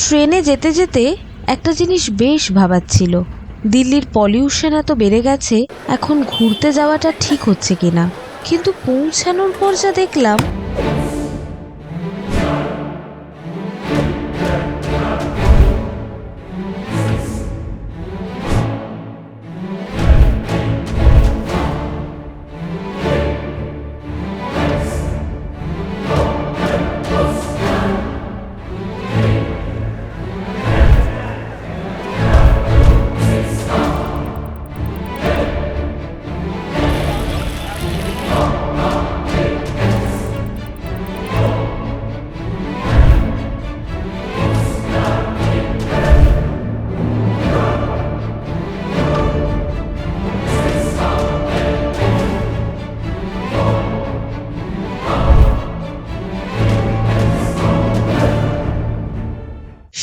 ট্রেনে যেতে যেতে একটা জিনিস বেশ ভাবাচ্ছিল, দিল্লির পলিউশন এত বেড়ে গেছে, এখন ঘুরতে যাওয়াটা ঠিক হচ্ছে কিনা। কিন্তু পৌঁছানোর পর যা দেখলাম,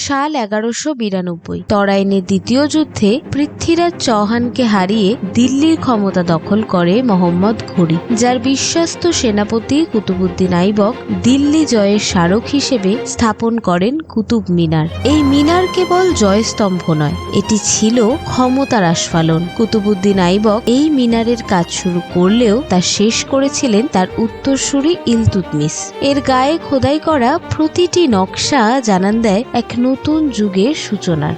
সাল 1192 তরাইনের দ্বিতীয় যুদ্ধে পৃথ্বীরাজ চৌহানকে হারিয়ে দিল্লির ক্ষমতা দখল করে মোহাম্মদ ঘুরি, যার বিশ্বস্ত সেনাপতি কুতুবউদ্দিন আইবক দিল্লি জয়ের স্মারক হিসেবে স্থাপন করেন কুতুব মিনার। এই মিনার কেবল জয়স্তম্ভ নয়, এটি ছিল ক্ষমতার আস্ফালন। কুতুবউদ্দিন আইবক এই মিনারের কাজ শুরু করলেও তা শেষ করেছিলেন তার উত্তরসূরি ইলতুৎমিশ। এর গায়ে খোদাই করা প্রতিটি নকশা জানান দেয় এক নতুন যুগের সূচনার।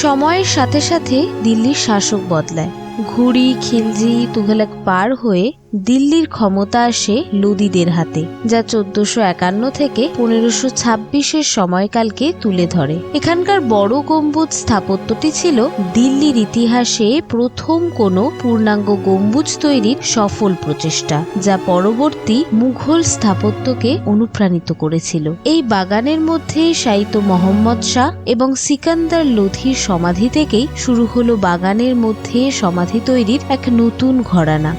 সময়ের সাথে সাথে দিল্লির শাসক বদলায়। ঘুরি, খিলজি, তুঘলক পার হয়ে দিল্লির ক্ষমতা আসে লোদিদের হাতে, যা 1451 থেকে 1526 সময়কালকে তুলে ধরে। এখানকার বড় গম্বুজ স্থাপত্যটি ছিল দিল্লির ইতিহাসে প্রথম কোনো পূর্ণাঙ্গ গম্বুজ তৈরির সফল প্রচেষ্টা, যা পরবর্তী মুঘল স্থাপত্যকে অনুপ্রাণিত করেছিল। এই বাগানের মধ্যে শায়িত মোহাম্মদ শাহ এবং সিকান্দার লোধির সমাধি থেকেই শুরু হলো বাগানের মধ্যে সমাধি তৈরির এক নতুন ঘরানা।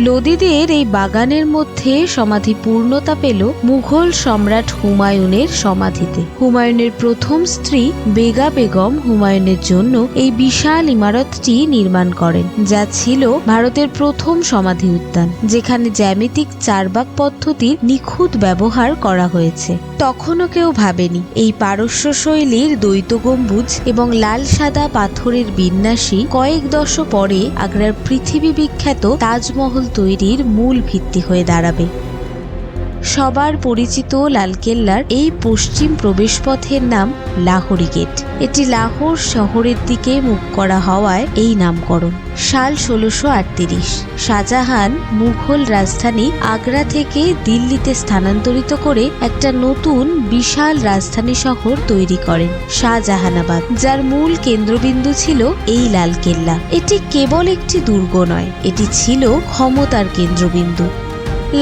লোদিদের এই বাগানের মধ্যে সমাধি পূর্ণতা পেল মুঘল সম্রাট হুমায়ুনের সমাধিতে। হুমায়ুনের প্রথম স্ত্রী বেগা বেগম হুমায়ুনের জন্য এই বিশাল ইমারতটি নির্মাণ করেন, যা ছিল ভারতের প্রথম সমাধি উদ্যান, যেখানে জ্যামিতিক চারবাক পদ্ধতির নিখুঁত ব্যবহার করা হয়েছে। তখনও কেউ ভাবেনি এই পারস্য শৈলীর দ্বৈত গম্বুজ এবং লাল সাদা পাথরের বিন্যাসী কয়েক দশক পরে আগ্রার পৃথিবী বিখ্যাত তাজমহল তৈরির মূল ভিত্তি হয়ে দাঁড়াবে। সবার পরিচিত লালকেল্লার এই পশ্চিম প্রবেশপথের নাম লাহোরি গেট। এটি লাহোর শহরের দিকে মুখ করা হওয়ায় এই নামকরণ। সাল 1638 শাহজাহান মুঘল রাজধানী আগ্রা থেকে দিল্লিতে স্থানান্তরিত করে একটা নতুন বিশাল রাজধানী শহর তৈরি করেন, শাহজাহানাবাদ, যার মূল কেন্দ্রবিন্দু ছিল এই লালকেল্লা। এটি কেবল একটি দুর্গ নয়, এটি ছিল ক্ষমতার কেন্দ্রবিন্দু।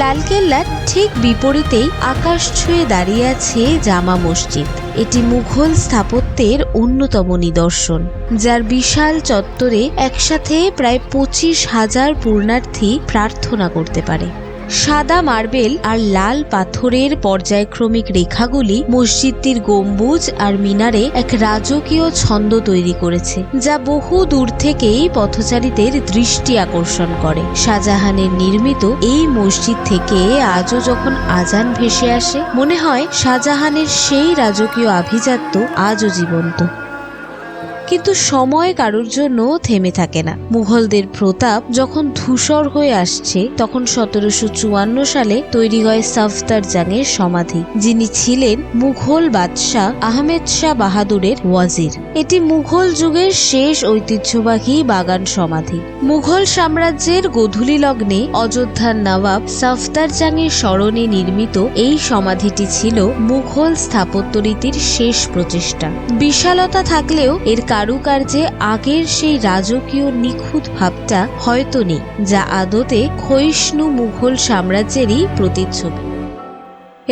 লালকেল্লার ঠিক বিপরীতেই আকাশ ছুঁয়ে দাঁড়িয়ে আছে জামা মসজিদ। এটি মুঘল স্থাপত্যের অন্যতম নিদর্শন, যার বিশাল চত্বরে একসাথে প্রায় 25,000 পূর্ণার্থী প্রার্থনা করতে পারে। সাদা মার্বেল আর লাল পাথরের পর্যায়ক্রমিক রেখাগুলি মসজিদটির গম্বুজ আর মিনারে এক রাজকীয় ছন্দ তৈরি করেছে, যা বহু দূর থেকেই পথচারীদের দৃষ্টি আকর্ষণ করে। শাহজাহানের নির্মিত এই মসজিদ থেকে আজও যখন আজান ভেসে আসে, মনে হয় শাহজাহানের সেই রাজকীয় আভিজাত্য আজও জীবন্ত। কিন্তু সময় কারোর জন্য থেমে থাকে না। মুঘলদের প্রতাপ যখন ধূসর হয়ে আসছে, তখন 1754 সালে তৈরি হয় সফদরজংয়ের সমাধি, যিনি ছিলেন মুঘল বাদশাহ আহমেদ শাহ বাহাদুরের ওয়াজির। এটি মুঘল যুগের শেষ ঐতিহ্যবাহী বাগান সমাধি। মুঘল সাম্রাজ্যের গোধূলি লগ্নে অযোধ্যার নবাব সফদরজংয়ের স্মরণে নির্মিত এই সমাধিটি ছিল মুঘল স্থাপত্য রীতির শেষ প্রচেষ্টা। বিশালতা থাকলেও এর কারুকার্যে আগের সেই রাজকীয় নিখুঁত ভাবটা হয়তো নেই, যা আদতে ক্ষয়িষ্ণু মুঘল সাম্রাজ্যেরই প্রতিচ্ছবি।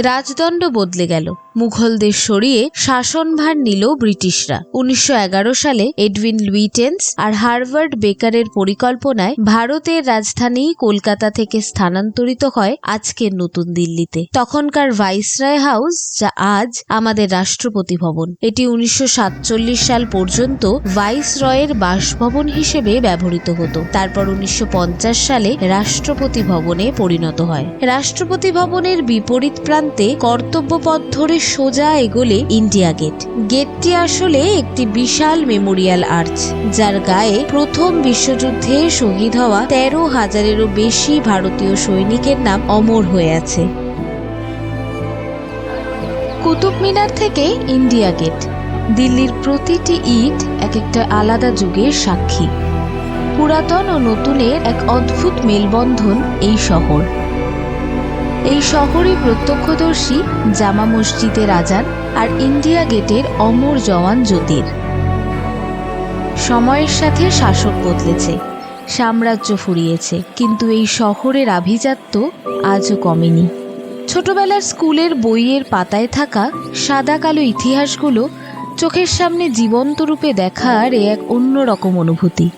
রাজদণ্ড বদলে গেল। মুঘলদের সরিয়ে শাসনভার নিল ব্রিটিশরা। 1911 সালে এডউইন লুইটেন্স আর হার্ভার্ড বেকারের পরিকল্পনায় ভারতের রাজধানী কলকাতা থেকে স্থানান্তরিত হয় আজকের নতুন দিল্লিতে। তখনকার ভাইসরয় হাউস, যা আজ আমাদের রাষ্ট্রপতি ভবন, এটি 1947 সাল পর্যন্ত ভাইসরয়ের বাসভবন হিসেবে ব্যবহৃত হতো। তারপর 1950 সালে রাষ্ট্রপতি ভবনে পরিণত হয়। রাষ্ট্রপতি ভবনের বিপরীত প্রান্তে কর্তব্যপথ ধরে সোজা এগোলে ইন্ডিয়া গেট। গেটটি আসলে একটি বিশাল মেমোরিয়াল আর্চ, যার গায়ে প্রথম বিশ্বযুদ্ধে শহীদ হওয়া 13,000-এরও বেশি ভারতীয় সৈনিকের নাম অমর হয়ে আছে। কুতুব মিনার থেকে ইন্ডিয়া গেট, দিল্লির প্রতিটি ইট এক একটা আলাদা যুগের সাক্ষী। পুরাতন ও নতুনের এক অদ্ভুত মেলবন্ধন এই শহর। এই শহরে প্রত্যক্ষদর্শী জামা মসজিদের আজান আর ইন্ডিয়া গেটের অমর জওয়ান জ্যোতির। সময়ের সাথে শাসক বদলেছে, সাম্রাজ্য ফুরিয়েছে, কিন্তু এই শহরের আভিজাত্য আজও কমেনি। ছোটবেলার স্কুলের বইয়ের পাতায় থাকা সাদা কালো ইতিহাসগুলো চোখের সামনে জীবন্ত রূপে দেখার এক অন্যরকম অনুভূতি।